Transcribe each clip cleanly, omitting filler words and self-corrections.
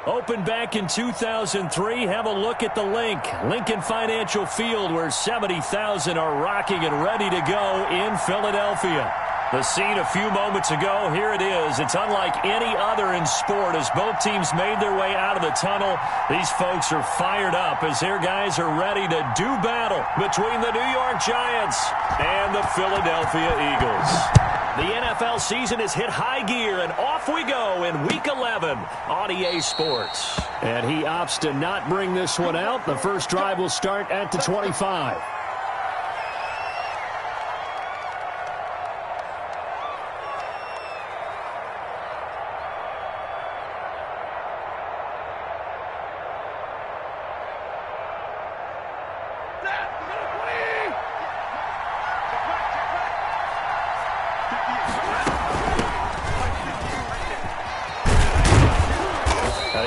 Opened back in 2003. Have a look at the Lincoln Financial Field, where 70,000 are rocking and ready to go in Philadelphia. The scene a few moments ago, here it is. It's unlike any other in sport as both teams made their way out of the tunnel. These folks are fired up as their guys are ready to do battle between the New York Giants and the Philadelphia Eagles. The NFL season has hit high gear, and off we go in Week 11 on EA Sports. And he opts to not bring this one out. The first drive will start at the 25.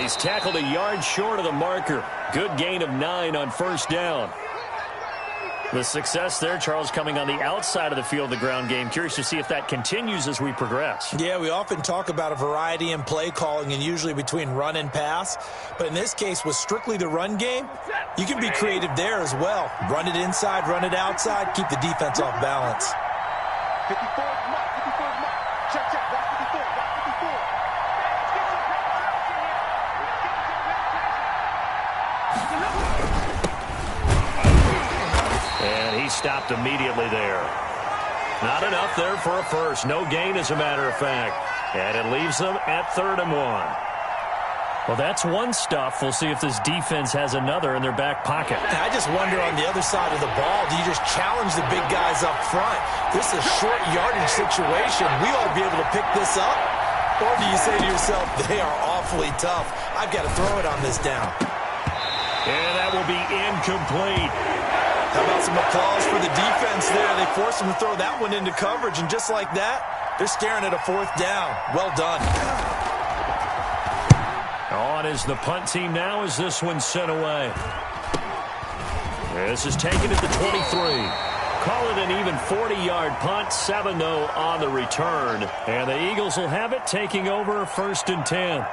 He's tackled a yard short of the marker. Good gain of 9 on first down. The success there, Charles, coming on the outside of the field, the ground game. Curious to see if that continues as we progress. Yeah, we often talk about a variety in play calling and usually between run and pass. But in this case, with strictly the run game, you can be creative there as well. Run it inside, run it outside, keep the defense off balance. 54, mark, 54, mark. Check, watch 54, watch 54. And he stopped immediately there. Not enough there for a first. No gain, as a matter of fact. And it leaves them at 3rd and 1. Well, that's one stuff. We'll see if this defense has another in their back pocket. I just wonder on the other side of the ball, do you just challenge the big guys up front? This is a short yardage situation. We ought to be able to pick this up. Or do you say to yourself, they are awfully tough. I've got to throw it on this down. And that will be incomplete. How about some applause for the defense there? They forced him to throw that one into coverage, and just like that, they're staring at a 4th down. Well done. On is the punt team now as this one's sent away. This is taken at the 23. Call it an even 40-yard punt. 7, though, on the return. And the Eagles will have it, taking over 1st and 10.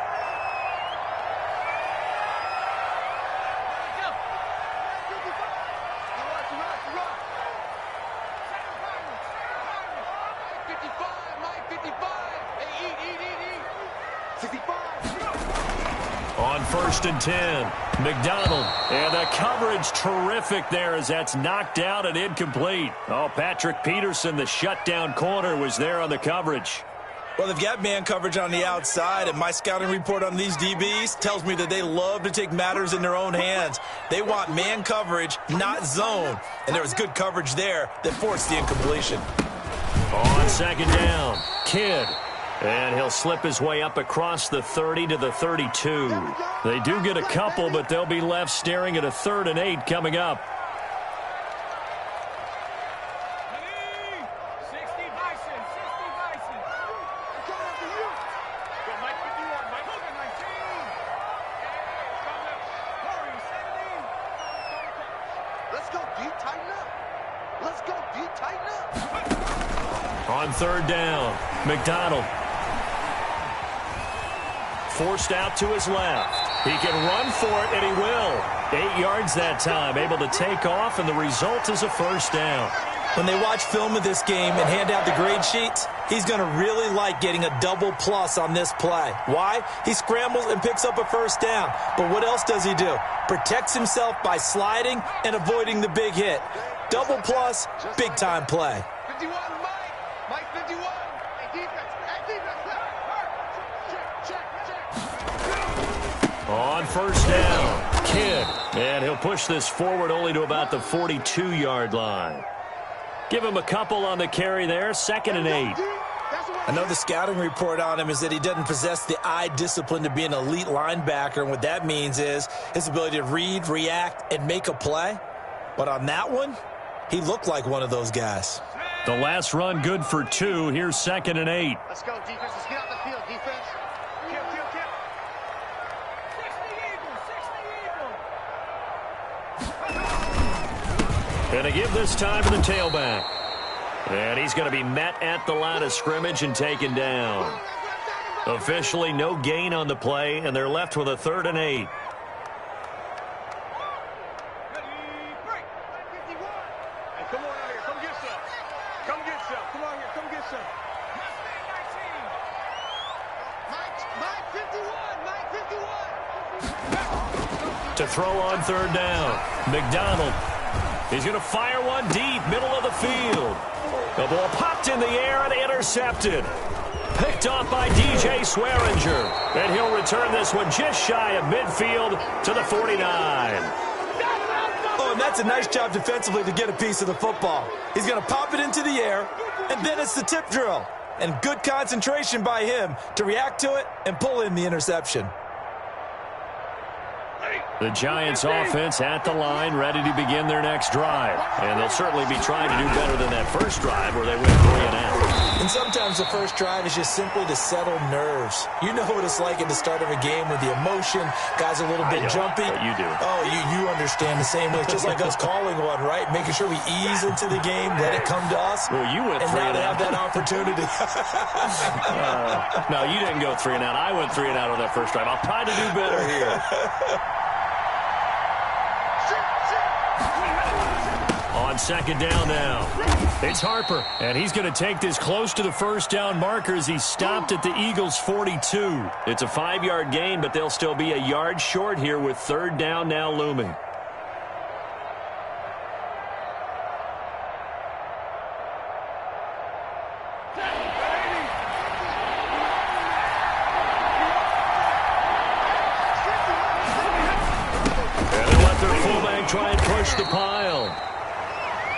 On 1st and 10, McDonald. And the coverage terrific there as that's knocked out and incomplete. Oh, Patrick Peterson, the shutdown corner, was there on the coverage. Well, they've got man coverage on the outside, and my scouting report on these DBs tells me that they love to take matters in their own hands. They want man coverage, not zone. And there was good coverage there that forced the incompletion. On 2nd down, Kidd. And he'll slip his way up across the 30 to the 32. They do get a couple, but they'll be left staring at a 3rd and 8 coming up. Let's go, D. Tighten up. Let's go, D. Tighten up. On 3rd down, McDonald. Forced out to his left. He can run for it, and he will. 8 yards that time, able to take off, and the result is a 1st down. When they watch film of this game and hand out the grade sheets, he's going to really like getting a double plus on this play. Why? He scrambles and picks up a 1st down. But what else does he do? Protects himself by sliding and avoiding the big hit. Double plus, big-time play. 51, Mike 51. Hey, defense. On 1st down, Kidd. And he'll push this forward only to about the 42-yard line. Give him a couple on the carry there, 2nd and 8. I know the scouting report on him is that he doesn't possess the eye discipline to be an elite linebacker, and what that means is his ability to read, react, and make a play. But on that one, he looked like one of those guys. The last run good for 2. Here's 2nd and 8. Let's go, defense. Let's get out the field, defense. Kill. 60 Eagles. Gonna give this time to the tailback. And he's going to be met at the line of scrimmage and taken down. Officially no gain on the play, and they're left with a 3rd and 8. To throw on 3rd down. McDonald. He's going to fire one deep, middle of the field. The ball popped in the air and intercepted. Picked off by DJ Swearinger. And he'll return this one just shy of midfield to the 49. Oh, and that's a nice job defensively to get a piece of the football. He's going to pop it into the air, and then it's the tip drill. And good concentration by him to react to it and pull in the interception. The Giants offense at the line, ready to begin their next drive. And they'll certainly be trying to do better than that first drive where they went 3 and out. And sometimes the first drive is just simply to settle nerves. You know what it's like at the start of a game with the emotion. Guys a little bit jumpy. You do. Oh, you understand the same way. It's just like us calling one, right? Making sure we ease into the game, let it come to us. Well, you went 3 and out. And now they have that opportunity. No, you didn't go 3 and out. I went 3 and out on that first drive. I'll try to do better here. On 2nd down now. It's Harper, and he's going to take this close to the first down marker as he stopped at the Eagles' 42. It's a 5-yard gain, but they'll still be a yard short here with 3rd down now looming. And they let their fullback try and push the pile.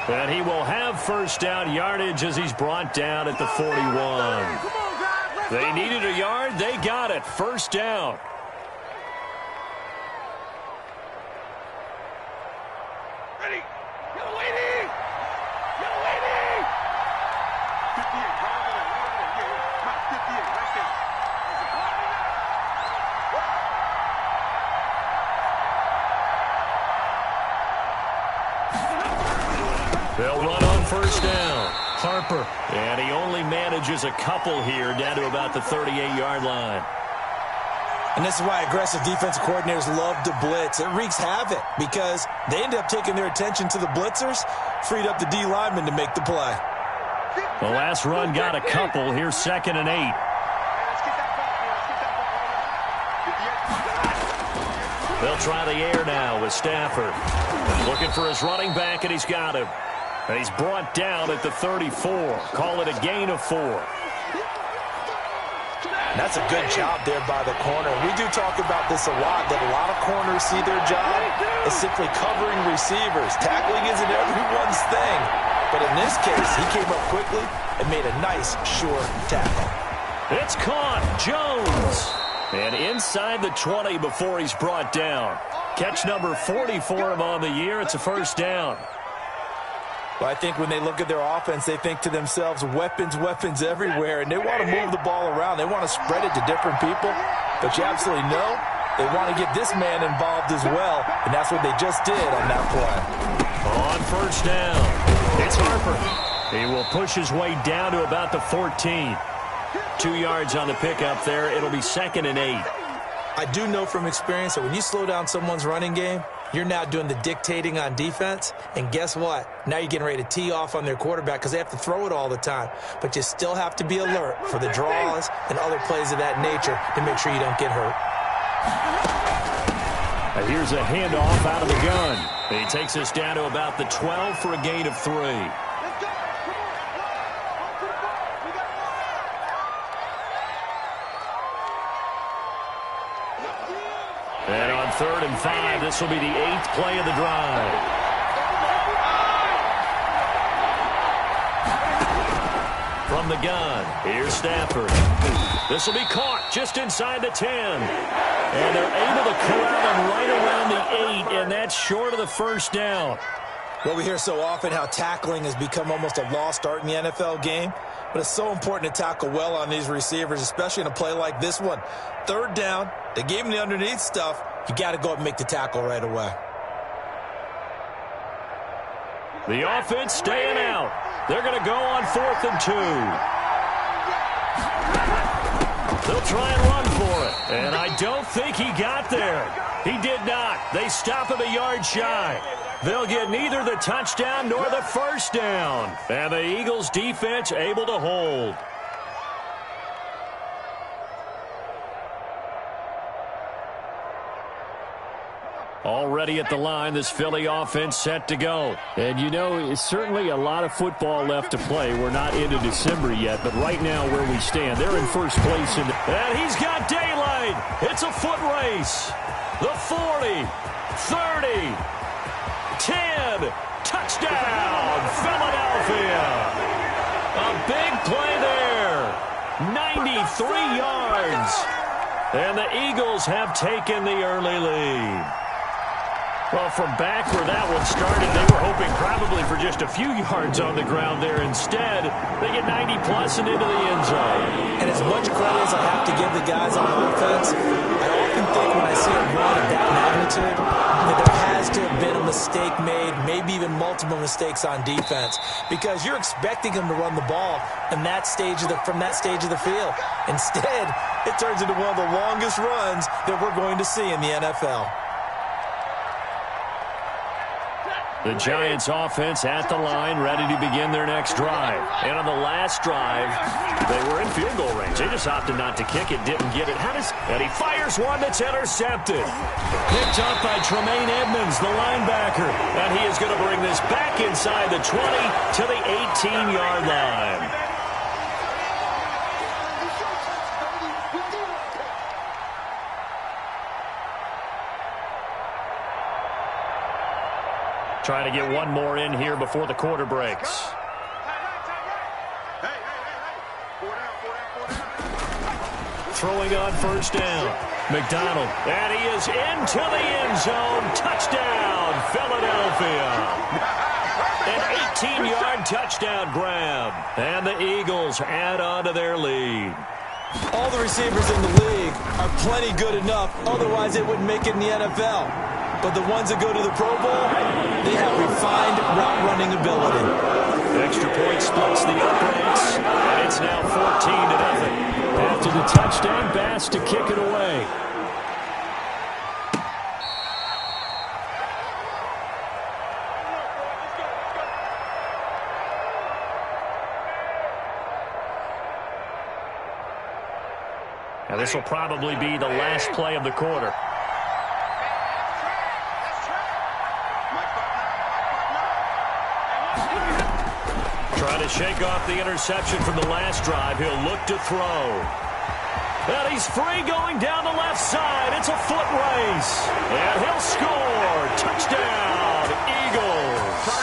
And he will have 1st down yardage as he's brought down at the 41. They needed a yard. They got it. 1st down. Ready. Yellow lady. Yellow lady. 58. Right 58 right there. They'll run on 1st down. Harper. And he only manages a couple here down to about the 38-yard line. And this is why aggressive defensive coordinators love to blitz. It wreaks havoc because they end up taking their attention to the blitzers, freed up the D lineman to make the play. The last run got a couple. Here's 2nd and 8. They'll try the air now with Stafford. Looking for his running back, and he's got him. And he's brought down at the 34. Call it a gain of 4. That's a good job there by the corner. We do talk about this a lot, that a lot of corners see their job as simply covering receivers. Tackling isn't everyone's thing. But in this case, he came up quickly and made a nice, short tackle. It's caught. Jones. And inside the 20 before he's brought down. Catch number 40 for him on the year. It's a 1st down. Well, I think when they look at their offense, they think to themselves, weapons, weapons everywhere, and they want to move the ball around. They want to spread it to different people. But you absolutely know they want to get this man involved as well, and that's what they just did on that play. On 1st down, it's Harper. He will push his way down to about the 14. 2 yards on the pickup there. It'll be 2nd and 8. I do know from experience that when you slow down someone's running game, you're now doing the dictating on defense. And guess what? Now you're getting ready to tee off on their quarterback because they have to throw it all the time. But you still have to be alert for the draws and other plays of that nature to make sure you don't get hurt. Here's a handoff out of the gun. He takes us down to about the 12 for a gain of 3. And on 3rd and 5, this will be the 8th play of the drive. From the gun, here's Stafford. This will be caught just inside the 10. And they're able to corral him right around the 8, and that's short of the 1st down. Well, we hear so often how tackling has become almost a lost art in the NFL game. But it's so important to tackle well on these receivers, especially in a play like this one. 3rd down, they gave him the underneath stuff. You got to go up and make the tackle right away. The offense staying out. They're going to go on 4th and 2. They'll try and run for it. And I don't think he got there. He did not. They stop him a yard shy. They'll get neither the touchdown nor the first down. And the Eagles defense able to hold. Already at the line, this Philly offense set to go. And you know, it's certainly a lot of football left to play. We're not into December yet, but right now where we stand, they're in first place. And he's got daylight. It's a foot race. The 40, 30, 10, touchdown, Philadelphia. A big play there. 93 yards. And the Eagles have taken the early lead. Well, from back where that one started, they were hoping probably for just a few yards on the ground there. Instead, they get 90-plus and into the end zone. And as much credit as I have to give the guys on offense, I often think when I see a run of that magnitude that there has to have been a mistake made, maybe even multiple mistakes on defense, because you're expecting them to run the ball in that stage of from that stage of the field. Instead, it turns into one of the longest runs that we're going to see in the NFL. The Giants offense at the line, ready to begin their next drive. And on the last drive, they were in field goal range. They just opted not to kick it, didn't get it. And he fires one that's intercepted. Picked up by Tremaine Edmonds, the linebacker. And he is going to bring this back inside the 20 to the 18-yard line. Trying to get one more in here before the quarter breaks. Throwing on first down. McDonald. And he is into the end zone. Touchdown, Philadelphia. An 18-yard touchdown grab. And the Eagles add on to their lead. All the receivers in the league are plenty good enough. Otherwise, they wouldn't make it in the NFL. But the ones that go to the Pro Bowl, they have refined route-running ability. Extra point splits the uprights, and it's now 14-0. After the touchdown, Bass to kick it away. Now this will probably be the last play of the quarter. Trying to shake off the interception from the last drive. He'll look to throw. And he's free going down the left side. It's a foot race. And he'll score. Touchdown, Eagles.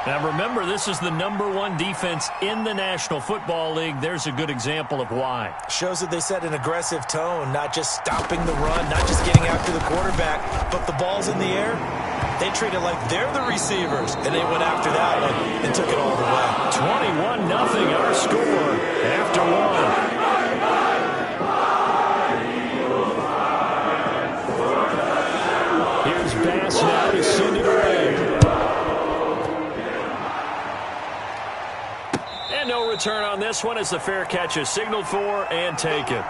Now remember, this is the #1 defense in the National Football League. There's a good example of why. Shows that they set an aggressive tone, not just stopping the run, not just getting after the quarterback, but the ball's in the air. They treat it like they're the receivers, and they went after that one and took it all the way. 21-0 our score after one. Here's Bass now to send it away. And no return on this one as the fair catch is signaled for and taken.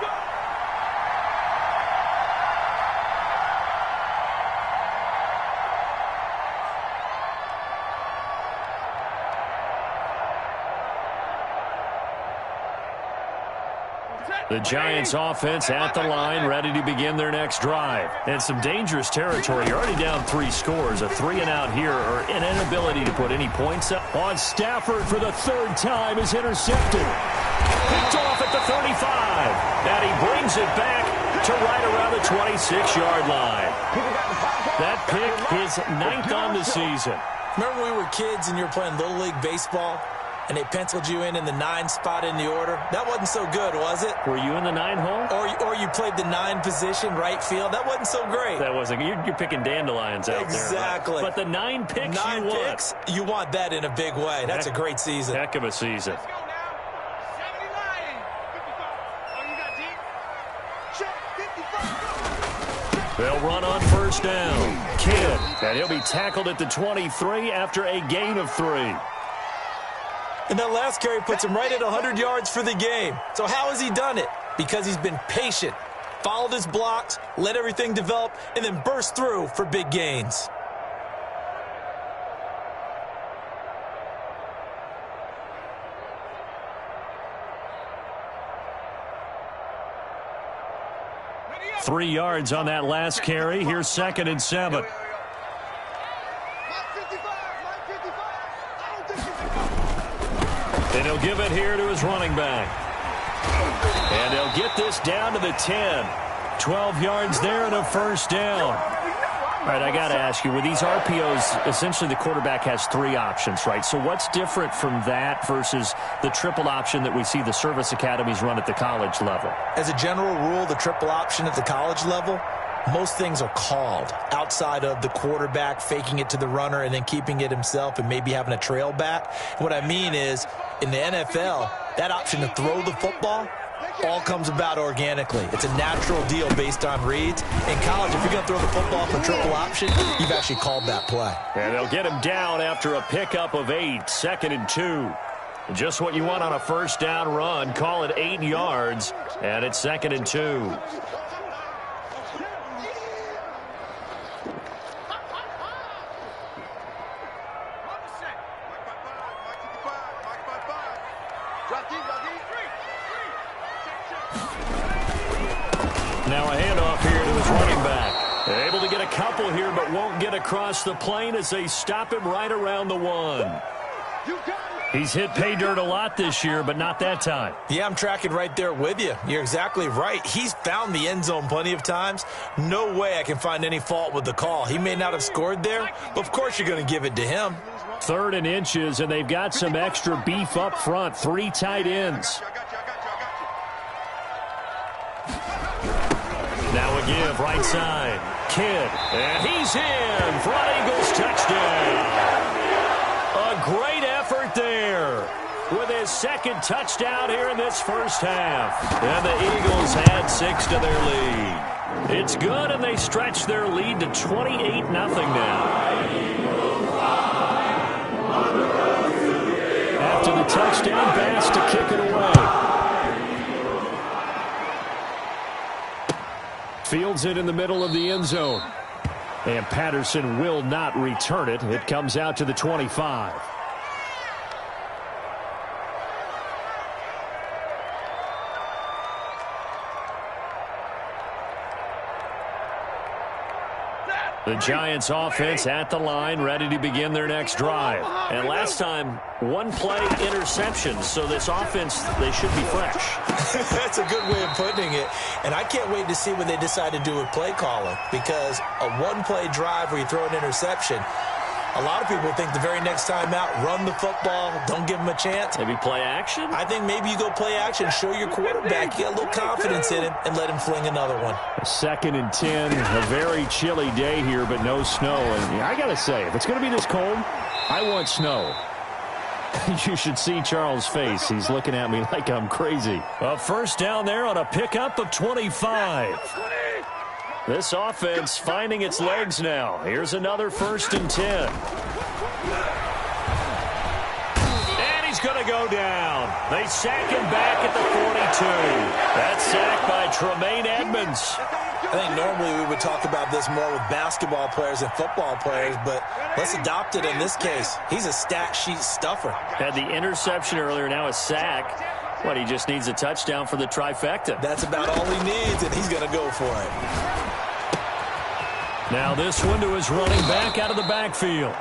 The Giants offense at the line, ready to begin their next drive. And some dangerous territory. You're already down 3 scores. A 3-and-out here, or an inability to put any points up. On Stafford for the 3rd time is intercepted. Picked off at the 35. And he brings it back to right around the 26-yard line. That pick is 9th on the season. Remember when we were kids and you were playing Little League Baseball? And they penciled you in the 9 spot in the order. That wasn't so good, was it? Were you in the 9 hole? Or you played the 9 position, right field. That wasn't so great. That wasn't. You're picking dandelions out there. Exactly. But the 9 picks 9 you picks, want. you want that in a big way. That's a great season. Heck of a season. Let's go now. 79. 55. Oh, you got deep? Check. 55. They'll run on first down. Kidd. And he'll be tackled at the 23 after a gain of 3. And that last carry puts him right at 100 yards for the game. So how has he done it? Because he's been patient, followed his blocks, let everything develop, and then burst through for big gains. – 3 yards on that last carry. Here's 2nd and 7. And he'll give it here to his running back. And they'll get this down to the 10. 12 yards there and a first down. All right, I got to ask you, with these RPOs, essentially the quarterback has 3 options, right? So what's different from that versus the triple option that we see the service academies run at the college level? As a general rule, the triple option at the college level, most things are called outside of the quarterback faking it to the runner and then keeping it himself and maybe having a trail back. What I mean is, in the NFL, that option to throw the football all comes about organically. It's a natural deal based on reads. In college, if you're going to throw the football for triple option, you've actually called that play. And they'll get him down after a pickup of 8, 2nd and 2. Just what you want on a first down run. Call it 8 yards, and it's 2nd and 2. Now a handoff here to his running back. Able to get a couple here, but won't get across the plane as they stop him right around the 1. He's hit pay dirt a lot this year, but not that time. Yeah, I'm tracking right there with you. You're exactly right. He's found the end zone plenty of times. No way I can find any fault with the call. He may not have scored there, but of course you're going to give it to him. 3rd and inches, and they've got some extra beef up front. 3 tight ends. Now a give, right side. Kidd, and he's in for an Eagles touchdown. A great effort there with his 2nd touchdown here in this first half. And the Eagles add 6 to their lead. It's good, and they stretch their lead to 28-0 now. After the touchdown pass to kick it away. Fields it in the middle of the end zone. And Patterson will not return it. It comes out to the 25. The Giants offense at the line, ready to begin their next drive. And last time, 1 play interception, so this offense, they should be fresh. That's a good way of putting it. And I can't wait to see what they decide to do with play calling, because a 1-play drive where you throw an interception, a lot of people think the very next time out, run the football, don't give them a chance. Maybe play action? I think maybe you go play action, show your quarterback, you got a little confidence in him, and let him fling another one. 2nd and 10, a very chilly day here, but no snow. And I got to say, if it's going to be this cold, I want snow. You should see Charles' face. He's looking at me like I'm crazy. A first down there on a pickup of 25. This offense finding its legs now. Here's another 1st and 10. And he's going to go down. They sack him back at the 42. That's sacked by Tremaine Edmonds. I think normally we would talk about this more with basketball players and football players, but let's adopt it in this case. He's a stat sheet stuffer. Had the interception earlier, now a sack. What, he just needs a touchdown for the trifecta. That's about all he needs, and he's going to go for it. Now this one to his running back out of the backfield.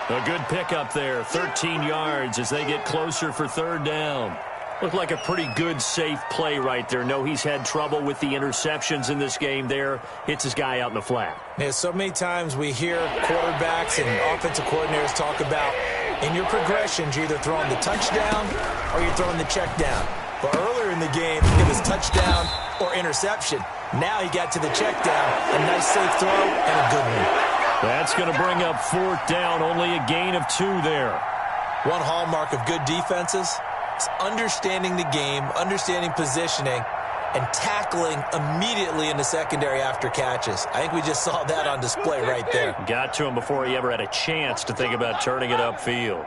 A good pickup there, 13 yards as they get closer for 3rd down. Looked like a pretty good, safe play right there. No, he's had trouble with the interceptions in this game there. Hits his guy out in the flat. Yeah, so many times we hear quarterbacks and offensive coordinators talk about in your progressions, you're either throwing the touchdown or you're throwing the check down. But earlier in the game, it was touchdown or interception. Now he got to the check down, a nice safe throw, and a good one. That's going to bring up 4th down, only a gain of 2 there. One hallmark of good defenses is understanding the game, understanding positioning, and tackling immediately in the secondary after catches. I think we just saw that on display right there. Got to him before he ever had a chance to think about turning it upfield.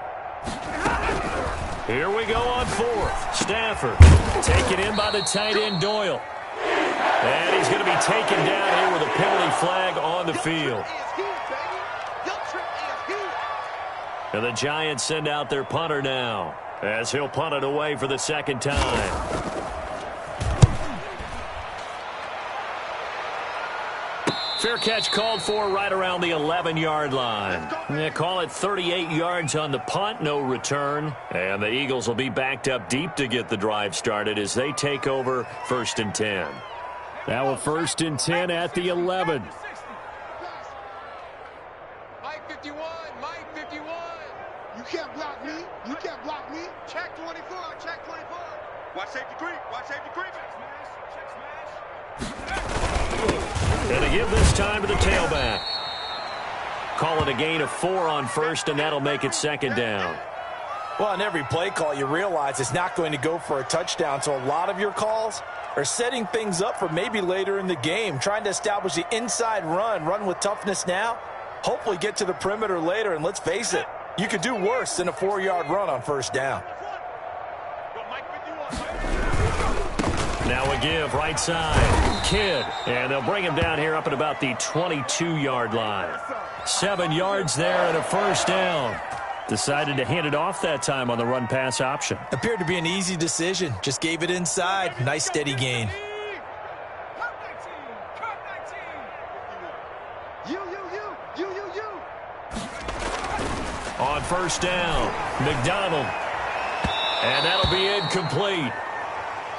Here we go on fourth. Stafford taken in by the tight end Doyle. And he's going to be taken down here with a penalty flag on the field. And the Giants send out their punter now, as he'll punt it away for the second time. Fair catch called for right around the 11-yard line. They call it 38 yards on the punt, no return. And the Eagles will be backed up deep to get the drive started as they take over 1st and 10. Now a 1st and 10 at the 11. Mike 51, Mike 51. You can't block me. You can't block me. Check 24, check 24. Watch safety creep, watch safety creep. Check smash. And to give this time to the tailback. Call it a gain of 4 on first, and that'll make it 2nd down. Well, on every play call, you realize it's not going to go for a touchdown, so a lot of your calls are setting things up for maybe later in the game, trying to establish the inside run with toughness now, hopefully get to the perimeter later, and let's face it, you could do worse than a 4-yard run on 1st down. Now a give right side. Kidd. And they'll bring him down here up at about the 22-yard line. 7 yards there and a 1st down. Decided to hand it off that time on the run-pass option. Appeared to be an easy decision. Just gave it inside. Nice steady gain. On 1st down, McDonald. And that'll be incomplete.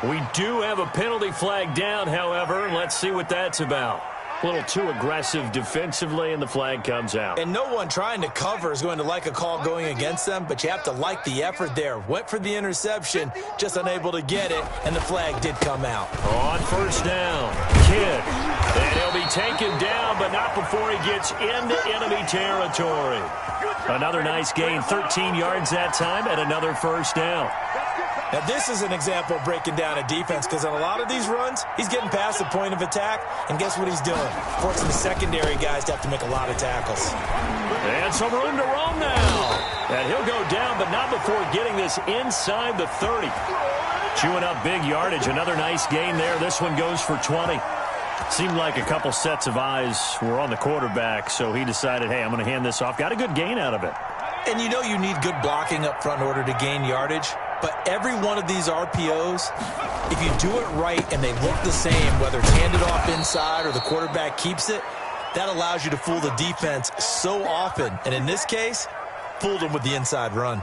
We do have a penalty flag down, however. Let's see what that's about. A little too aggressive defensively, and the flag comes out. And no one trying to cover is going to like a call going against them, but you have to like the effort there. Went for the interception, just unable to get it, and the flag did come out. On 1st down, Kidd. And he'll be taken down, but not before he gets into enemy territory. Another nice gain, 13 yards that time, and another 1st down. Now, this is an example of breaking down a defense, because on a lot of these runs, he's getting past the point of attack, and guess what he's doing? Forcing the secondary guys to have to make a lot of tackles. And some room to roam now. And he'll go down, but not before getting this inside the 30. Chewing up big yardage. Another nice gain there. This one goes for 20. Seemed like a couple sets of eyes were on the quarterback, so he decided, hey, I'm going to hand this off. Got a good gain out of it. And you know you need good blocking up front in order to gain yardage. But every one of these RPOs, if you do it right and they look the same, whether it's handed off inside or the quarterback keeps it, that allows you to fool the defense so often. And in this case, fooled them with the inside run.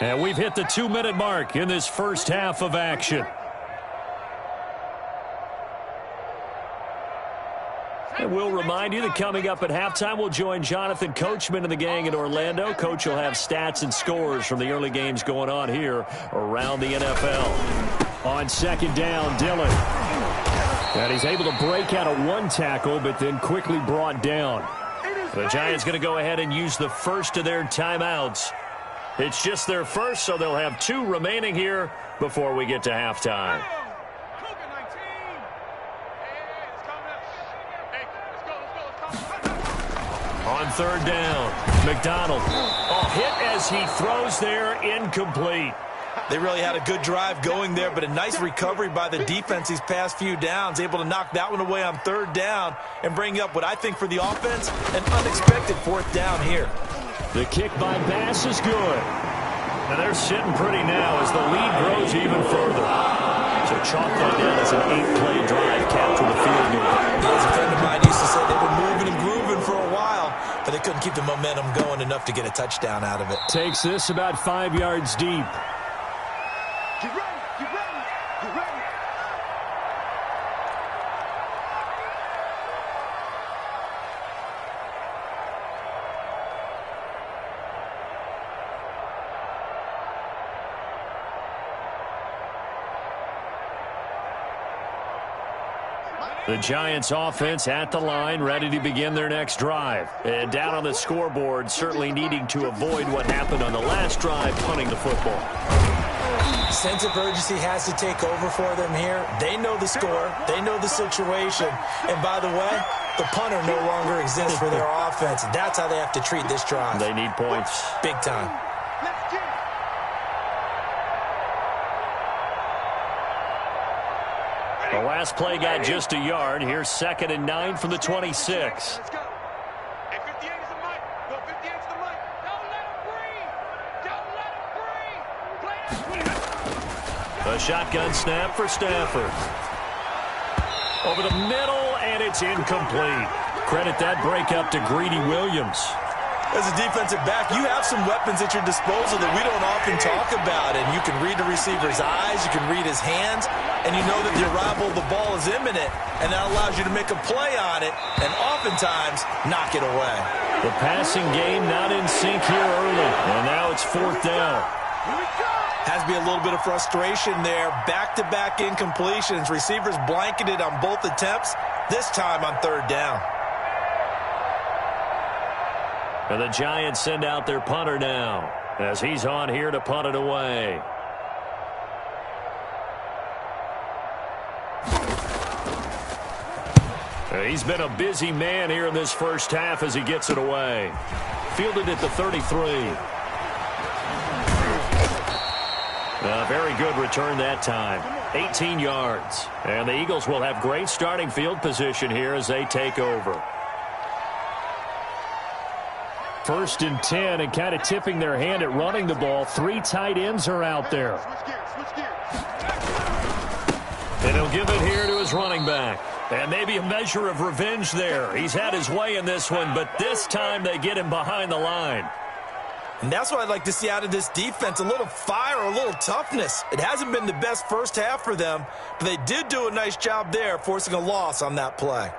And we've hit the 2-minute mark in this first half of action. And we'll remind you that coming up at halftime, we'll join Jonathan Coachman and the gang in Orlando. Coach will have stats and scores from the early games going on here around the NFL. On 2nd down, Dillon. And he's able to break out of one tackle, but then quickly brought down. The Giants going to go ahead and use the first of their timeouts. It's just their first, so they'll have 2 remaining here before we get to halftime. On 3rd down, McDonald. Hit as he throws there, incomplete. They really had a good drive going there, but a nice recovery by the defense these past few downs, able to knock that one away on 3rd down and bring up what I think for the offense, an unexpected 4th down here. The kick by Bass is good. And they're sitting pretty now as the lead grows even further. So chalk that down as an 8-play drive, capture the field goal. As a friend of mine used to say, they were moving and grooving for a while, but they couldn't keep the momentum going enough to get a touchdown out of it. Takes this about 5 yards deep. Get ready, get ready, get ready. The Giants offense at the line, ready to begin their next drive. And down on the scoreboard, certainly needing to avoid what happened on the last drive, punting the football. Sense of urgency has to take over for them here. They know the score. They know the situation. And by the way, The punter no longer exists for their offense. And that's how they have to treat this drive. They need points. Big time. Let's get it. The last play got just a yard. Here's 2nd and 9 from the 26. Let's go. Hey, 58 is the mic. Go, 58 is the mic. Don't let him breathe. Don't let him breathe. Play that. A shotgun snap for Stafford. Over the middle, and it's incomplete. Credit that breakup to Greedy Williams. As a defensive back, you have some weapons at your disposal that we don't often talk about. And you can read the receiver's eyes, you can read his hands, and you know that the arrival of the ball is imminent, and that allows you to make a play on it and oftentimes knock it away. The passing game not in sync here early, and now it's 4th down. Has to be a little bit of frustration there. Back-to-back incompletions. Receivers blanketed on both attempts, this time on 3rd down. And the Giants send out their punter now as he's on here to punt it away. He's been a busy man here in this first half as he gets it away. Fielded at the 33. A very good return that time. 18 yards. And the Eagles will have great starting field position here as they take over. 1st and 10, and kind of tipping their hand at running the ball. 3 tight ends are out there. Switch gears. And he'll give it here to his running back. And maybe a measure of revenge there. He's had his way in this one, but this time they get him behind the line. And that's what I'd like to see out of this defense, a little fire, a little toughness. It hasn't been the best first half for them, but they did do a nice job there, forcing a loss on that play.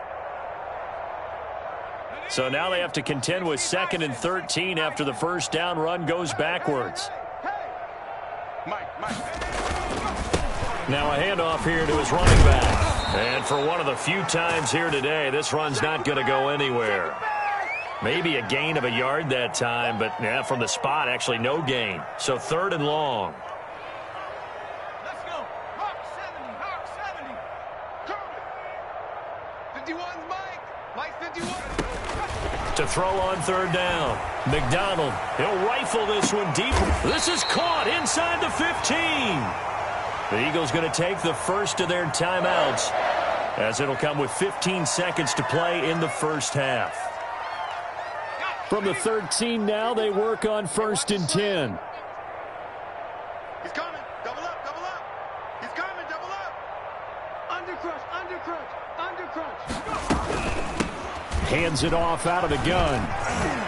So now they have to contend with 2nd and 13 after the first down run goes backwards. Mike. Now a handoff here to his running back. And for one of the few times here today, this run's not going to go anywhere. Maybe a gain of a yard that time, but from the spot, actually no gain. So 3rd and long. Let's go. Hawk 70. 51's Mike. Mike 51. To throw on 3rd down. McDonald, he'll rifle this one deep. This is caught inside the 15. The Eagles going to take the first of their timeouts as it'll come with 15 seconds to play in the first half. From the 13 now, they work on 1st and 10. He's coming. Double up. He's coming. Double up. Undercrunch. Hands it off out of the gun.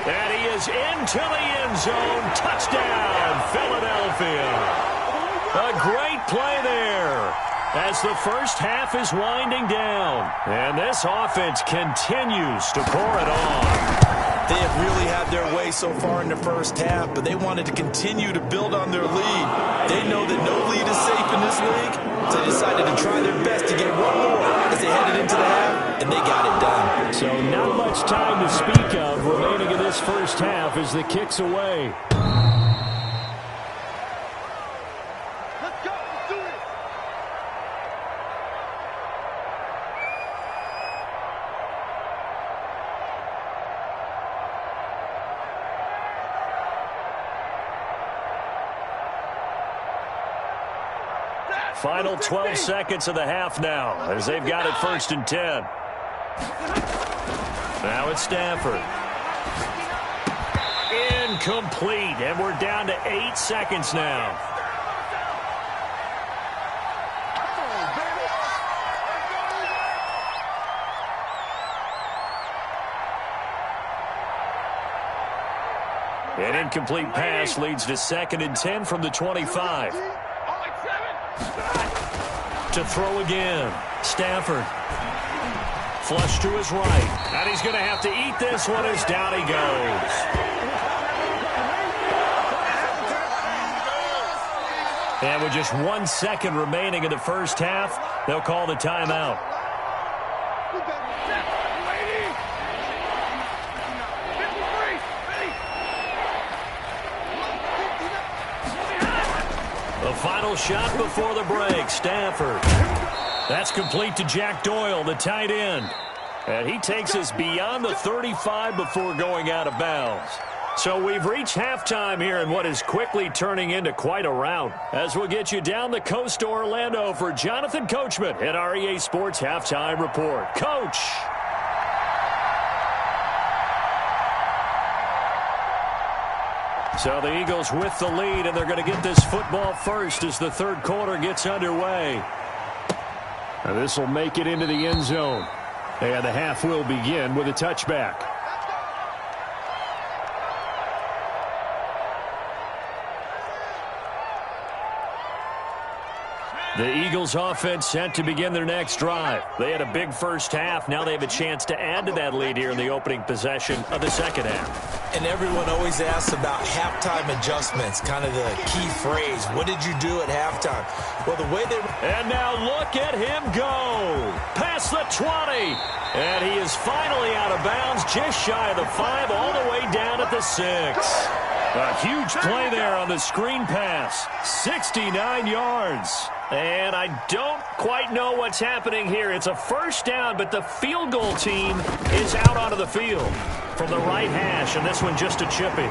And he is into the end zone. Touchdown, Philadelphia. A great play there as the first half is winding down. And this offense continues to pour it on. They have really had their way so far in the first half, but they wanted to continue to build on their lead. They know that no lead is safe in this league, so they decided to try their best to get one more as they headed into the half, and they got it done. So not much time to speak of remaining in this first half as the kick's away. Let's go. Let's do it. Final 12 seconds of the half now as they've got it 1st and 10. Now it's Stafford. Incomplete, and we're down to 8 seconds now. An incomplete pass leads to 2nd and 10 from the 25. To throw again. Stafford. Flush to his right. And he's going to have to eat this one as down he goes. And with just 1 second remaining in the first half, they'll call the timeout. The final shot before the break. Stafford. That's complete to Jack Doyle, the tight end. And he takes us beyond the 35 before going out of bounds. So we've reached halftime here in what is quickly turning into quite a rout. As we'll get you down the coast to Orlando for Jonathan Coachman at REA Sports Halftime Report. Coach. So the Eagles with the lead, and they're going to get this football first as the third quarter gets underway. And this will make it into the end zone. And the half will begin with a touchback. The Eagles offense set to begin their next drive. They had a big first half. Now they have a chance to add to that lead here in the opening possession of the second half. And everyone always asks about halftime adjustments, kind of the key phrase. What did you do at halftime? Well, the way they... And now look at him go. Past the 20. And he is finally out of bounds, just shy of the 5, all the way down at the 6. A huge play there on the screen pass. 69 yards. And I don't quite know what's happening here. It's a first down, but the field goal team is out onto the field from the right hash, and this one just a chipping.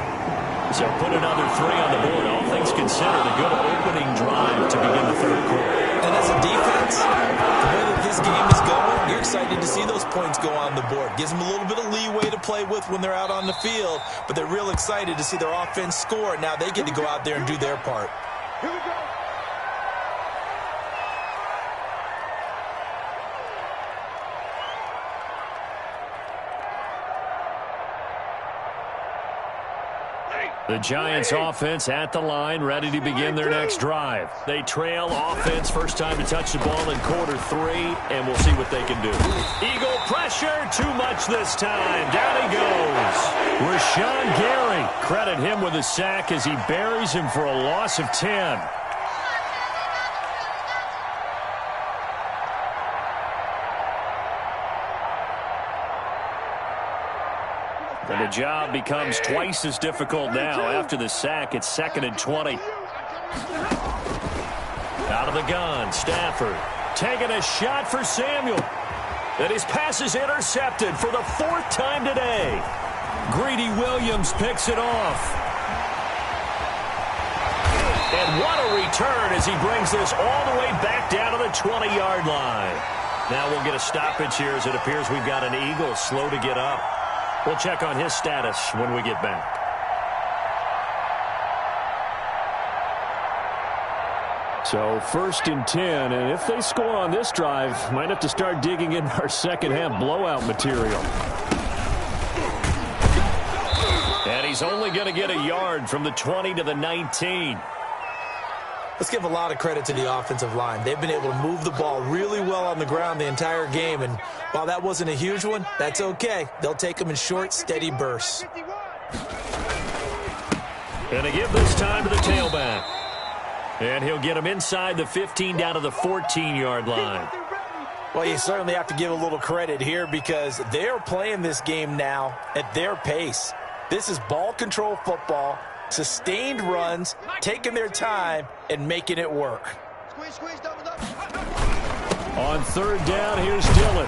So put another 3 on the board. All things considered, a good opening drive to begin the third quarter. And as a defense, the way that this game is going, you're excited to see those points go on the board. Gives them a little bit of leeway to play with when they're out on the field, but they're real excited to see their offense score. Now they get to go out there and do their part. Here we go. The Giants offense at the line, ready to begin their next drive. They trail offense, first time to touch the ball in quarter 3, and we'll see what they can do. Eagle pressure, too much this time. Down he goes. Rashawn Gary, credit him with a sack as he buries him for a loss of 10. And the job becomes twice as difficult now. After the sack, it's 2nd and 20. Out of the gun, Stafford taking a shot for Samuel. And his pass is intercepted for the 4th time today. Greedy Williams picks it off. And what a return as he brings this all the way back down to the 20-yard line. Now we'll get a stoppage here as it appears we've got an Eagle slow to get up. We'll check on his status when we get back. So 1st and 10, and if they score on this drive, might have to start digging in our second half blowout material. And he's only going to get a yard from the 20 to the 19. Let's give a lot of credit to the offensive line. They've been able to move the ball really well on the ground the entire game, and while that wasn't a huge one, that's okay. They'll take them in short, steady bursts. And they give this time to the tailback. And he'll get him inside the 15 down to the 14-yard line. Well, you certainly have to give a little credit here because they're playing this game now at their pace. This is ball control football. Sustained runs, taking their time, and making it work. On 3rd down, here's Dillon.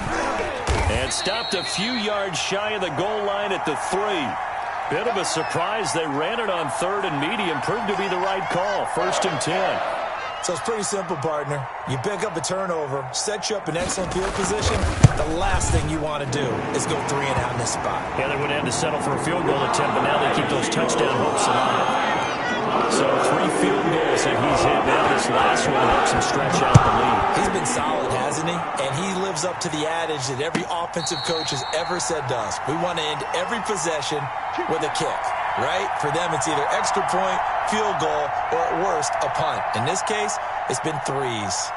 And stopped a few yards shy of the goal line at the 3. Bit of a surprise. They ran it on 3rd and medium. Proved to be the right call. 1st and 10. So it's pretty simple, partner. You pick up a turnover, set you up in excellent field position. The last thing you want to do is go 3 and out in this spot. Yeah, they would have had to settle for a field goal attempt, but now they keep those touchdown hopes alive. So 3 field goals that he's hit. Now this last one helps him stretch out the lead. He's been solid, hasn't he? And he lives up to the adage that every offensive coach has ever said to us. We want to end every possession with a kick. Right? For them, it's either extra point, field goal, or at worst, a punt. In this case, it's been 3s.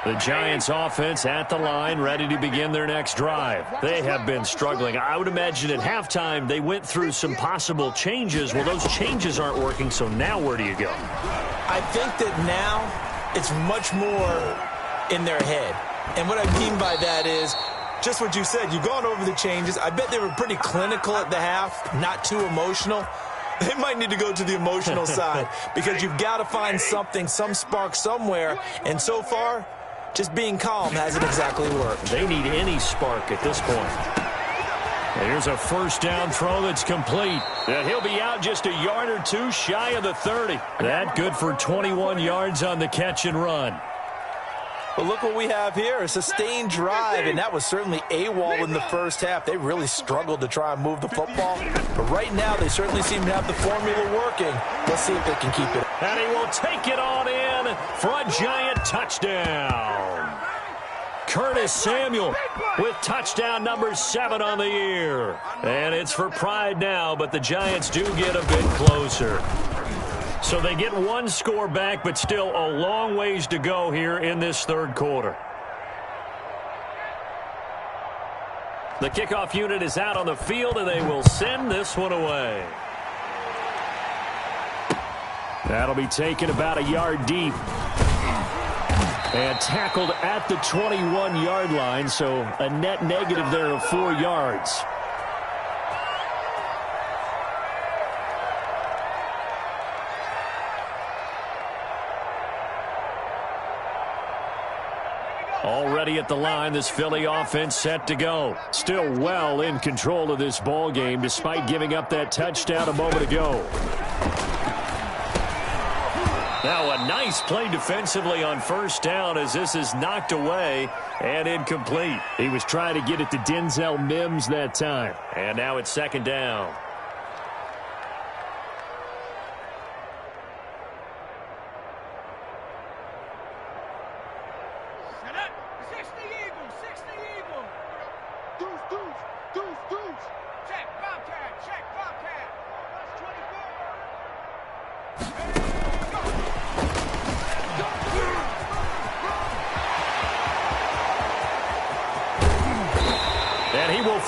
The Giants offense at the line, ready to begin their next drive. They have been struggling. I would imagine at halftime they went through some possible changes. Well, those changes aren't working, so now where do you go? I think that now it's much more in their head. And what I mean by that is just what you said. You've gone over the changes. I bet they were pretty clinical at the half, not too emotional. They might need to go to the emotional side because you've got to find something, some spark somewhere. And so far, Just being calm hasn't exactly worked. They need any spark at this point. Here's a first down throw that's complete. And he'll be out just a yard or two shy of the 30. That good for 21 yards on the catch and run. But look what we have here, a sustained drive, and that was certainly AWOL in the first half. They really struggled to try and move the football. But right now, they certainly seem to have the formula working. Let's see if they can keep it. And he will take it on in for a Giant touchdown. Curtis Samuel with touchdown number 7 on the year. And it's for pride now, but the Giants do get a bit closer. So they get one score back, but still a long ways to go here in this third quarter. The kickoff unit is out on the field, and they will send this one away. That'll be taken about a yard deep. And tackled at the 21-yard line, so a net negative there of 4 yards. Already at the line, this Philly offense set to go. Still well in control of this ball game, despite giving up that touchdown a moment ago. Now a nice play defensively on first down as this is knocked away and incomplete. He was trying to get it to Denzel Mims that time. And now it's second down.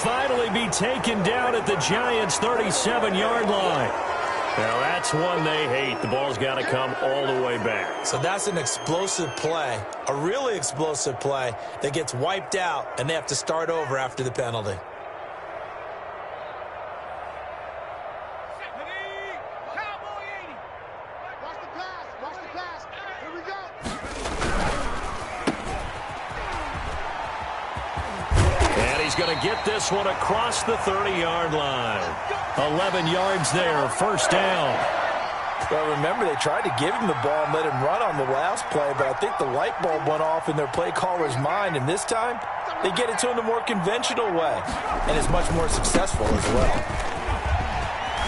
Finally be taken down at the Giants' 37-yard line. Now that's one they hate. The ball's got to come all the way back. So that's an explosive play, a really explosive play that gets wiped out, and they have to start over after the penalty. Going to get this one across the 30-yard line. 11 yards there, first down. Well, remember, they tried to give him the ball and let him run on the last play, but I think the light bulb went off in their play caller's mind, and this time they get it to him the more conventional way, and it's much more successful as well.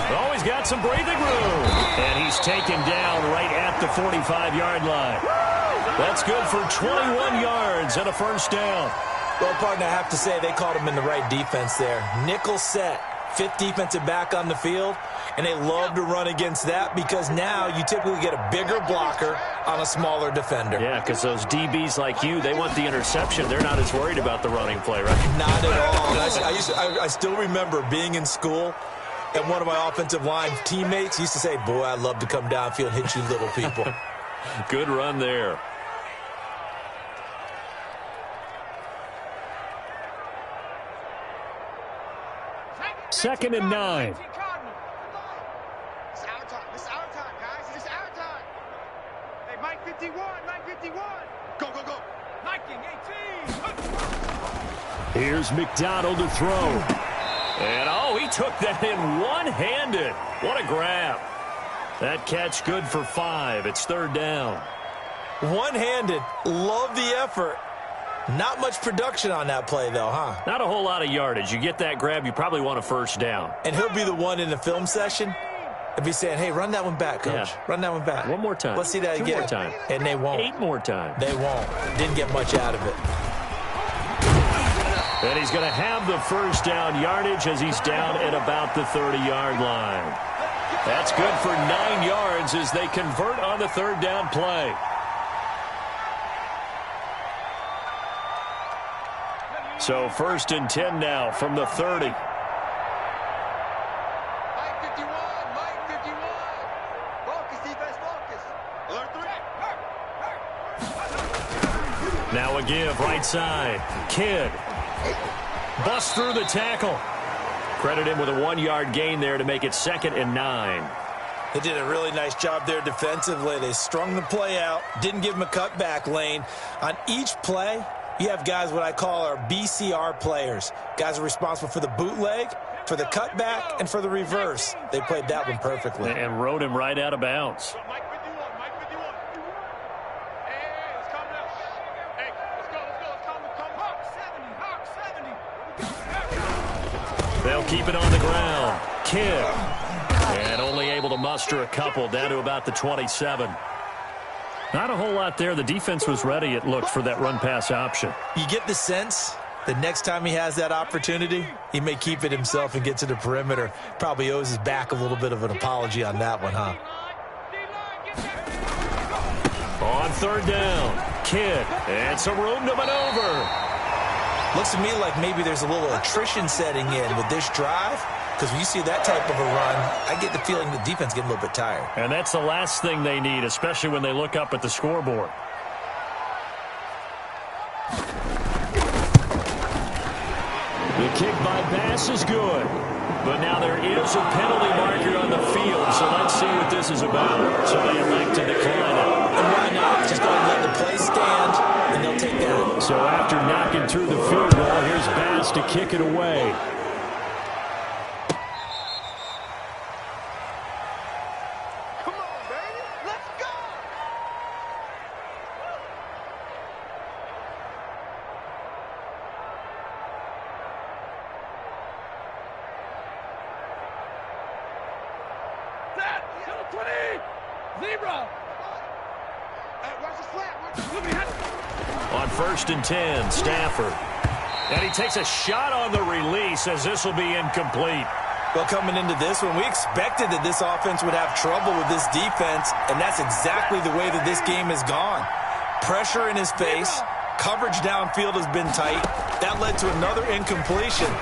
Oh, he's got some breathing room, and he's taken down right at the 45-yard line. That's good for 21 yards and a first down. Well, partner, I have to say they called him in the right defense there. Nickel set, 5th defensive back on the field, and they love to run against that because now you typically get a bigger blocker on a smaller defender. Yeah, because those DBs like you, they want the interception. They're not as worried about the running play, right? Not at all. I still remember being in school, and one of my offensive line teammates used to say, boy, I'd love to come downfield and hit you little people. Good run there. Second and 9. It's our time. It's our time, guys. It's our time. Hey, Mike 51. Mike 51. Go, go, go. Mike 18. Here's McDonald to throw. And, oh, he took that in one-handed. What a grab. That catch good for 5. It's third down. One-handed. Love the effort. Not much production on that play, though, huh? Not a whole lot of yardage. You get that grab, you probably want a first down. And he'll be the one in the film session and be saying, hey, run that one back, Coach. Yeah. Run that one back. One more time. Let's see that 2 again. more time. And they won't. 8 more times. They won't. Didn't get much out of it. And he's going to have the first down yardage as he's down at about the 30-yard line. That's good for 9 yards as they convert on the third down play. So first and 10 now from the 30. Mike 51. Mike 51. Focus, defense, focus. Alert 3. Now a give right side. Kidd. Busts through the tackle. Credit him with a 1-yard gain there to make it second and 9. They did a really nice job there defensively. They strung the play out, didn't give them a cutback lane. On each play, you have guys what I call our BCR players. Guys are responsible for the bootleg, for the cutback, and for the reverse. They played that one perfectly. And rode him right out of bounds. They'll keep it on the ground. Kidd. And only able to muster a couple down to about the 27. Not a whole lot there. The defense was ready, it looked, for that run-pass option. You get the sense the next time he has that opportunity, he may keep it himself and get to the perimeter. Probably owes his back a little bit of an apology on that one, huh? On third down, Kidd. And some room to maneuver. Looks to me like maybe there's a little attrition setting in with this drive. Because when you see that type of a run, I get the feeling the defense getting a little bit tired. And that's the last thing they need, especially when they look up at the scoreboard. The kick by pass is good. But now there is a penalty marker on the field, so let's see what this is about. So they elect to decline it. And why not? Just go ahead and let the play stand, and they'll take that. So after knocking through the field goal, here's Bass to kick it away. On 1st and 10, Stafford. And he takes a shot on the release as this will be incomplete. Well, coming into this one, we expected that this offense would have trouble with this defense, and that's exactly the way that this game has gone. Pressure in his face. Coverage downfield has been tight. That led to another incompletion.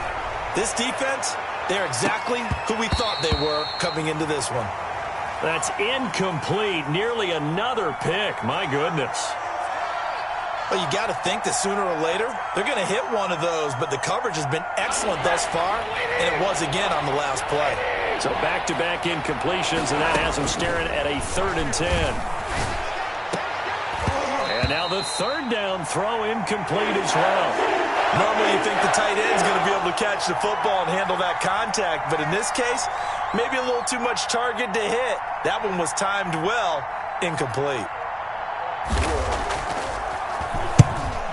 This defense, they're exactly who we thought they were coming into this one. That's incomplete. Nearly another pick. My goodness. Well, you got to think that sooner or later, they're going to hit one of those, but the coverage has been excellent thus far, and it was again on the last play. So back-to-back incompletions, and that has them staring at a 3rd and 10. And now the 3rd down throw incomplete as well. Normally you think the tight end's going to be able to catch the football and handle that contact, but in this case, maybe a little too much target to hit. That one was timed well, incomplete.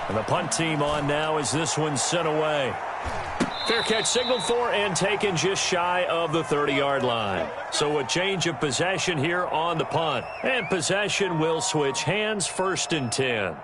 And the punt team on now as this one's sent away. Fair catch signaled for and taken just shy of the 30-yard line. So a change of possession here on the punt. And possession will switch hands, 1st and 10.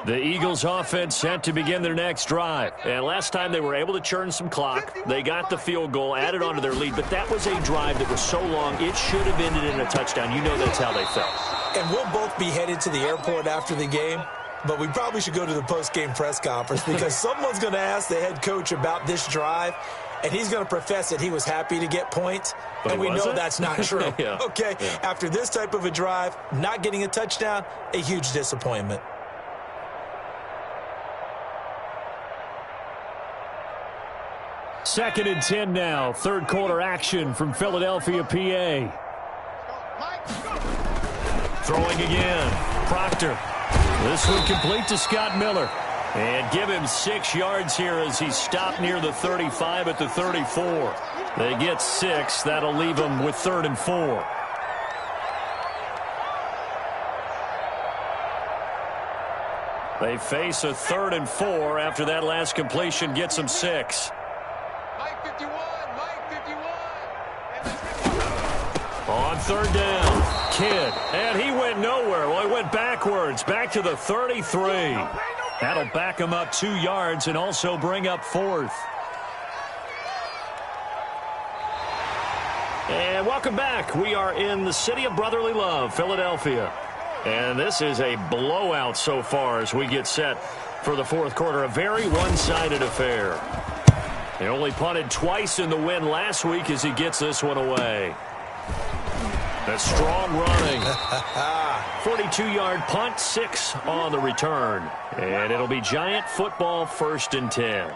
The Eagles offense set to begin their next drive. And last time they were able to churn some clock. They got the field goal, added on to their lead. But that was a drive that was so long, it should have ended in a touchdown. You know that's how they felt. And we'll both be headed to the airport after the game. But we probably should go to the post-game press conference because someone's going to ask the head coach about this drive. And he's going to profess that he was happy to get points. But and we know that's not true. Yeah. Okay, yeah. After this type of a drive, not getting a touchdown, a huge disappointment. Second and 10 now. 3rd quarter action from Philadelphia, PA. Throwing again. Proctor. This one complete to Scott Miller. And give him 6 yards here as he stopped near the 35 at the 34. They get 6. That'll leave them with 3rd and 4. They face a 3rd and 4 after that last completion gets them 6. On 3rd down, Kidd. And he went nowhere. Well, he went backwards, back to the 33. That'll back him up 2 yards and also bring up 4th. And welcome back. We are in the city of brotherly love, Philadelphia. And this is a blowout so far as we get set for the 4th quarter. A very one-sided affair. They only punted twice in the win last week as he gets this one away. A strong running. 42-yard punt, 6 on the return. And it'll be Giant football, 1st and 10.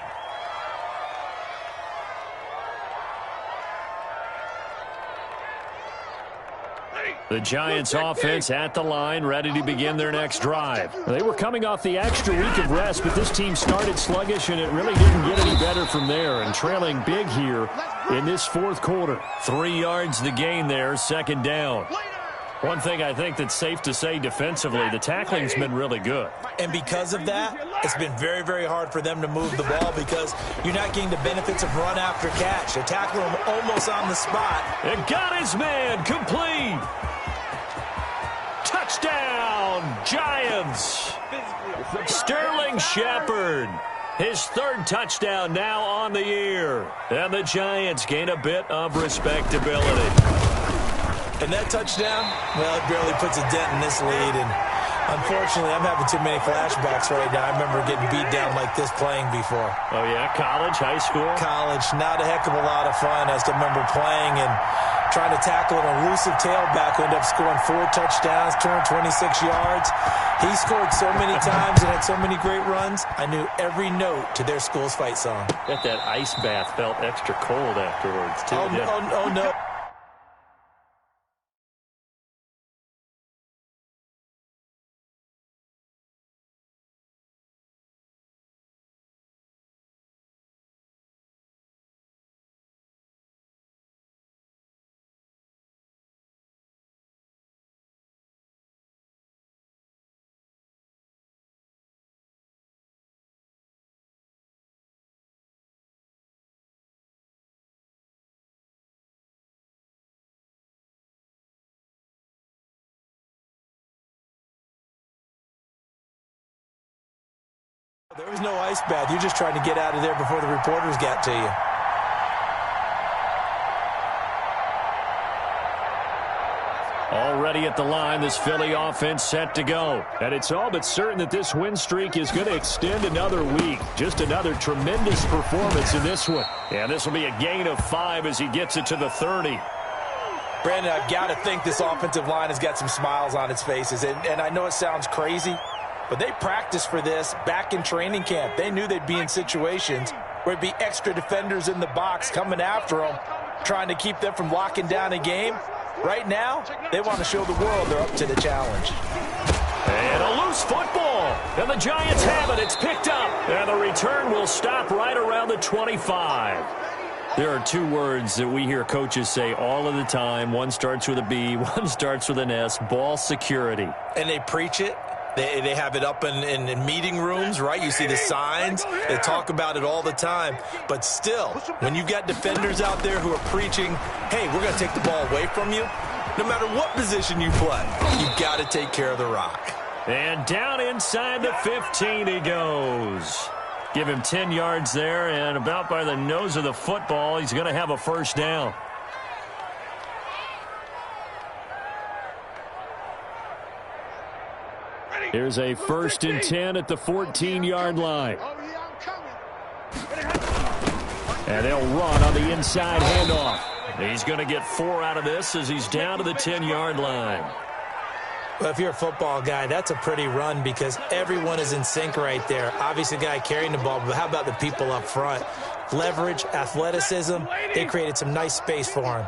The Giants offense at the line, ready to begin their next drive. They were coming off the extra week of rest, but this team started sluggish, and it really didn't get any better from there. And trailing big here in this 4th quarter. 3 yards to gain there, 2nd down. One thing I think that's safe to say defensively, the tackling's been really good. And because of that, it's been very, very hard for them to move the ball because you're not getting the benefits of run after catch. They tackle him almost on the spot. It got his man, complete. Touchdown, Giants. Sterling Shepard, his 3rd touchdown now on the year. And the Giants gain a bit of respectability. And that touchdown, well, it barely puts a dent in this lead. And unfortunately, I'm having too many flashbacks right now. I remember getting beat down like this playing before. Oh, yeah? College, high school? College, not a heck of a lot of fun. I still remember playing and trying to tackle an elusive tailback who ended up scoring 4 touchdowns, 226 yards. He scored so many times and had so many great runs, I knew every note to their school's fight song. Bet that ice bath felt extra cold afterwards, too. Oh, no. There was no ice bath. You're just trying to get out of there before the reporters got to you. Already at the line, this Philly offense set to go. And it's all but certain that this win streak is going to extend another week. Just another tremendous performance in this one. And this will be a gain of 5 as he gets it to the 30. Brandon, I've got to think this offensive line has got some smiles on its faces. And I know it sounds crazy, but they practiced for this back in training camp. They knew they'd be in situations where it'd be extra defenders in the box coming after them, trying to keep them from locking down a game. Right now, they want to show the world they're up to the challenge. And a loose football. And the Giants have it. It's picked up. And the return will stop right around the 25. There are 2 words that we hear coaches say all of the time. One starts with a B, one starts with an S, ball security. And they preach it. They have it up in meeting rooms, right? You see the signs. They talk about it all the time. But still, when you've got defenders out there who are preaching, hey, we're going to take the ball away from you, no matter what position you play, you've got to take care of the rock. And down inside the 15 he goes. Give him 10 yards there, and about by the nose of the football, he's going to have a first down. Here's a 1st and 10 at the 14-yard line. And they'll run on the inside handoff. He's going to get 4 out of this as he's down to the 10-yard line. Well, if you're a football guy, that's a pretty run because everyone is in sync right there. Obviously, the guy carrying the ball, but how about the people up front? Leverage, athleticism, they created some nice space for him.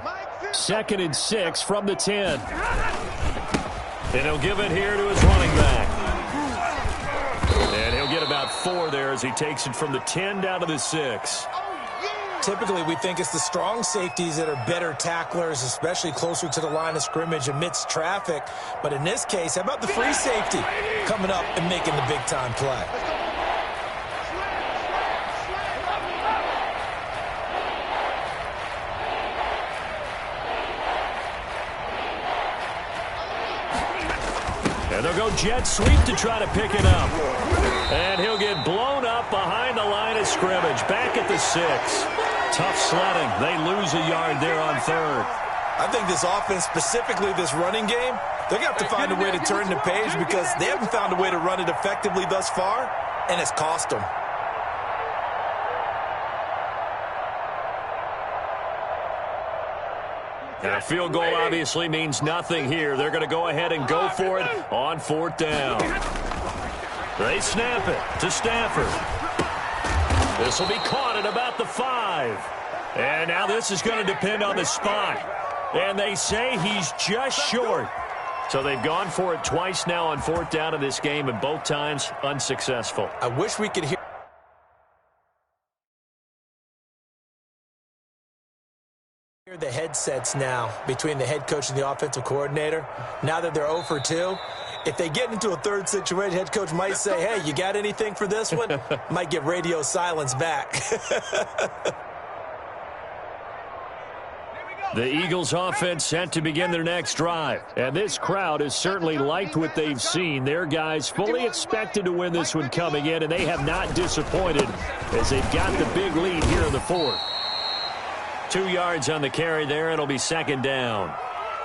2nd and 6 from the 10. And he'll give it here to his running back. And he'll get about 4 there as he takes it from the 10 down to the 6. Typically, we think it's the strong safeties that are better tacklers, especially closer to the line of scrimmage amidst traffic. But in this case, how about the free safety coming up and making the big-time play? And they'll go jet sweep to try to pick it up. And he'll get blown up behind the line of scrimmage. Back at the 6. Tough sledding. They lose a yard there on 3rd. I think this offense, specifically this running game, they're going to have to find a way to turn the page because they haven't found a way to run it effectively thus far, and it's cost them. And a field goal obviously means nothing here. They're going to go ahead and go for it on 4th down. They snap it to Stafford. This will be caught at about the 5. And now this is going to depend on the spot. And they say he's just short. So they've gone for it twice now on 4th down in this game, and both times unsuccessful. I wish we could hear the headsets now between the head coach and the offensive coordinator. Now that they're 0 for 2, if they get into a third situation, head coach might say, hey, you got anything for this one? Might get radio silence back. The Eagles offense set to begin their next drive. And this crowd has certainly liked what they've seen. Their guys fully expected to win this one coming in, and they have not disappointed as they've got the big lead here in the 4th. 2 yards on the carry there. It'll be 2nd down.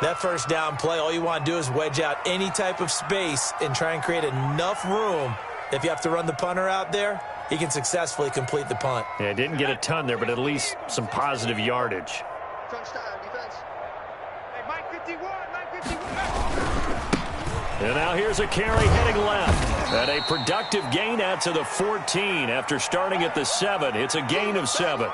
That first down play, all you want to do is wedge out any type of space and try and create enough room. If you have to run the punter out there, he can successfully complete the punt. Yeah, didn't get a ton there, but at least some positive yardage. And now here's a carry heading left. And a productive gain out to the 14 after starting at the 7. It's a gain of 7.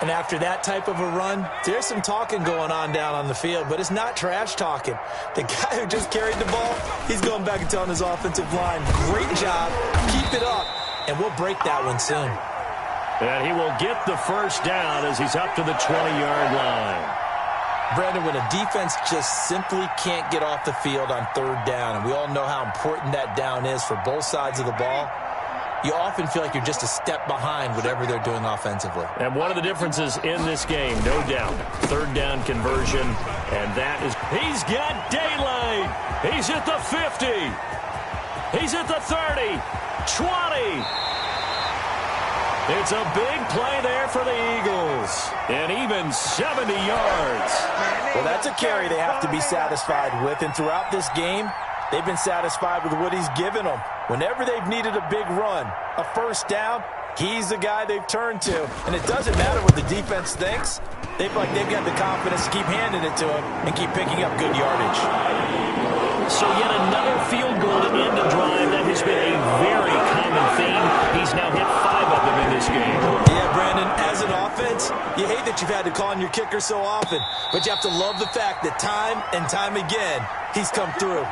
And after that type of a run, there's some talking going on down on the field, but it's not trash talking. The guy who just carried the ball, he's going back and telling his offensive line, great job, keep it up, and we'll break that one soon. And he will get the first down as he's up to the 20-yard line. Brandon, when a defense just simply can't get off the field on 3rd down, and we all know how important that down is for both sides of the ball, you often feel like you're just a step behind whatever they're doing offensively. And one of the differences in this game, no doubt, 3rd down conversion, and that is, he's got daylight. He's at the 50. He's at the 30, 20. It's a big play there for the Eagles, and even 70 yards. Well, that's a carry they have to be satisfied with, and throughout this game, they've been satisfied with what he's given them. Whenever they've needed a big run, a first down, he's the guy they've turned to. And it doesn't matter what the defense thinks. They feel like they've got the confidence to keep handing it to him and keep picking up good yardage. So yet another field goal to end the drive. That has been a very common theme. He's now hit 5 of them in this game. Yeah, Brandon, as an offense, you hate that you've had to call on your kicker so often, but you have to love the fact that time and time again, he's come through.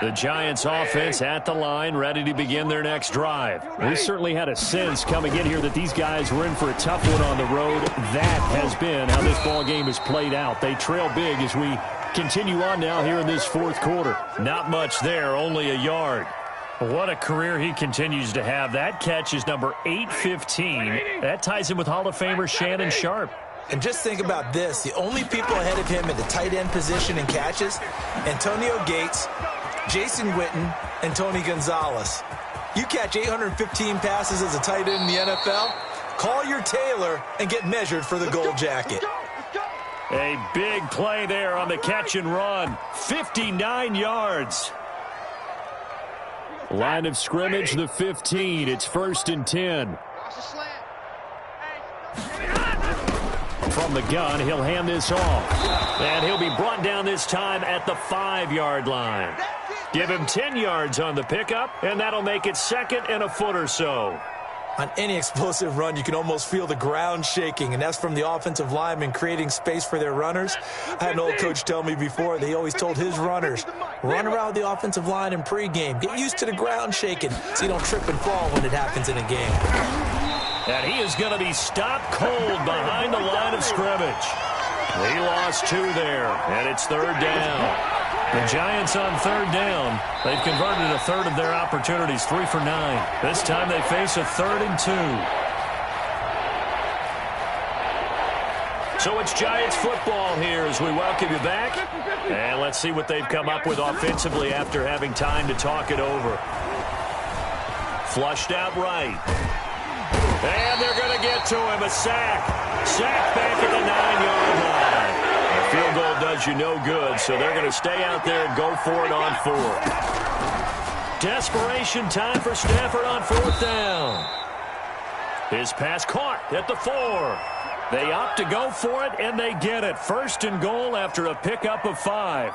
The Giants offense at the line, ready to begin their next drive. We certainly had a sense coming in here that these guys were in for a tough one on the road. That has been how this ball game has played out. They trail big as we continue on now here in this 4th quarter. Not much there, only a yard. What a career he continues to have. That catch is number 815. That ties him with Hall of Famer Shannon Sharpe. And just think about this. The only people ahead of him in the tight end position and catches, Antonio Gates, Jason Witten, and Tony Gonzalez. You catch 815 passes as a tight end in the NFL, call your tailor and get measured for the gold jacket. A big play there on the catch and run. 59 yards. Line of scrimmage, the 15. It's 1st and 10. From the gun, he'll hand this off. And he'll be brought down this time at the 5-yard line. Give him 10 yards on the pickup, and that'll make it 2nd and a foot or so. On any explosive run, you can almost feel the ground shaking, and that's from the offensive linemen creating space for their runners. I had an old coach tell me before, they always told his runners, run around the offensive line in pregame. Get used to the ground shaking so you don't trip and fall when it happens in a game. And he is going to be stopped cold behind the line of scrimmage. He lost 2 there, and it's 3rd down. The Giants on 3rd down. They've converted a third of their opportunities, 3 for 9. This time they face a 3rd and 2. So it's Giants football here as we welcome you back. And let's see what they've come up with offensively after having time to talk it over. Flushed out right. And they're going to get to him. A sack. Sack back at the 9-yard line. The field goal does does you no good, so they're going to stay out there and go for it on 4th. Desperation time for Stafford on 4th down. His pass caught at the 4. They opt to go for it, and they get it. 1st and goal after a pickup of 5.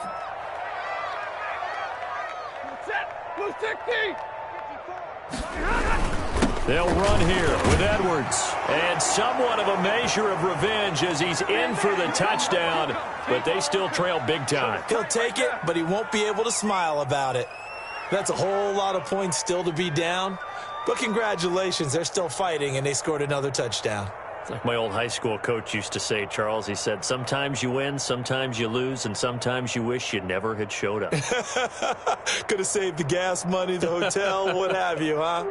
They'll run here with Edwards. And somewhat of a measure of revenge as he's in for the touchdown, but they still trail big time. He'll take it, but he won't be able to smile about it. That's a whole lot of points still to be down. But congratulations, they're still fighting, and they scored another touchdown. It's like my old high school coach used to say, Charles. He said, sometimes you win, sometimes you lose, and sometimes you wish you never had showed up. Could have saved the gas money, the hotel, what have you, huh?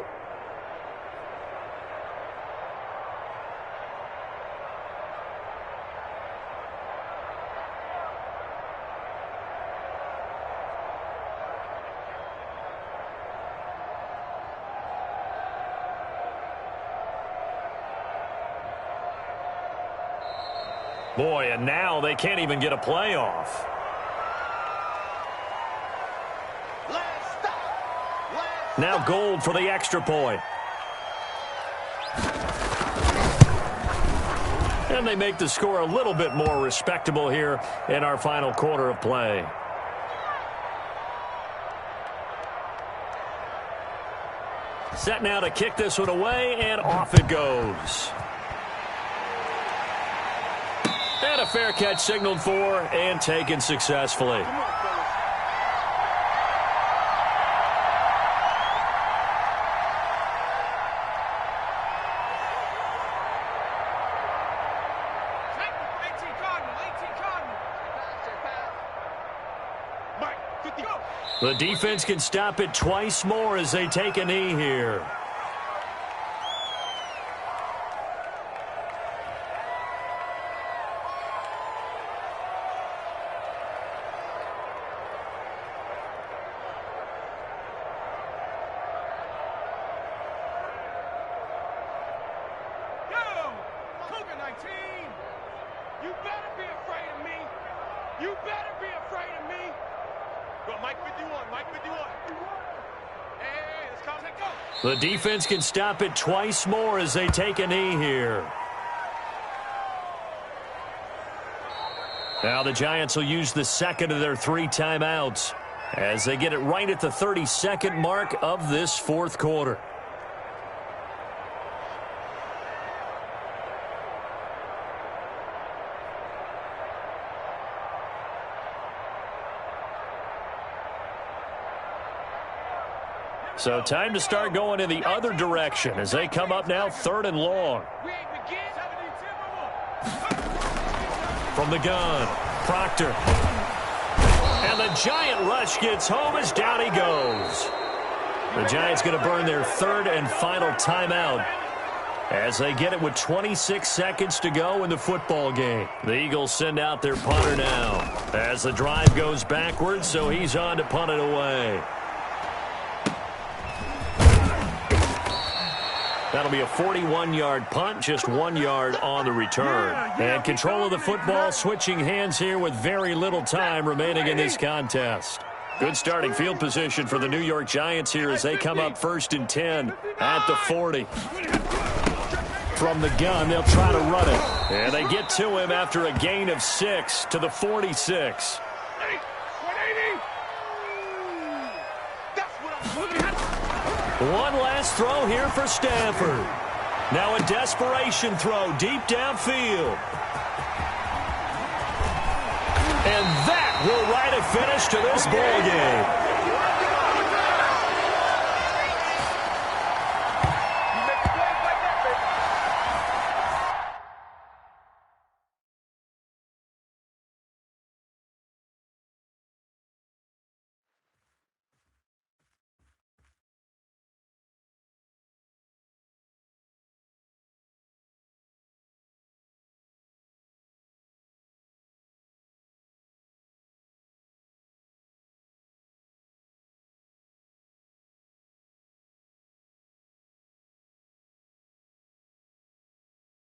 Boy, and now they can't even get a playoff. Now Gold for the extra point. And they make the score a little bit more respectable here in our final quarter of play. Set now to kick this one away, and off it goes. And a fair catch signaled for and taken successfully. The defense can stop it twice more as they take a knee here. The defense can stop it twice more as they take a knee here. Now the Giants will use the second of their 3 timeouts as they get it right at the 32nd mark of this 4th quarter. So time to start going in the other direction as they come up now 3rd and long. From the gun, Proctor. And the Giant rush gets home as down he goes. The Giants going to burn their 3rd and final timeout as they get it with 26 seconds to go in the football game. The Eagles send out their punter now as the drive goes backwards, so he's on to punt it away. That'll be a 41-yard punt, just 1 yard on the return. And control of the football switching hands here with very little time remaining in this contest. Good starting field position for the New York Giants here as they come up 1st and 10 at the 40. From the gun, they'll try to run it. And they get to him after a gain of 6 to the 46. One last throw here for Stafford. Now a desperation throw deep downfield. And that will write a finish to this ball game.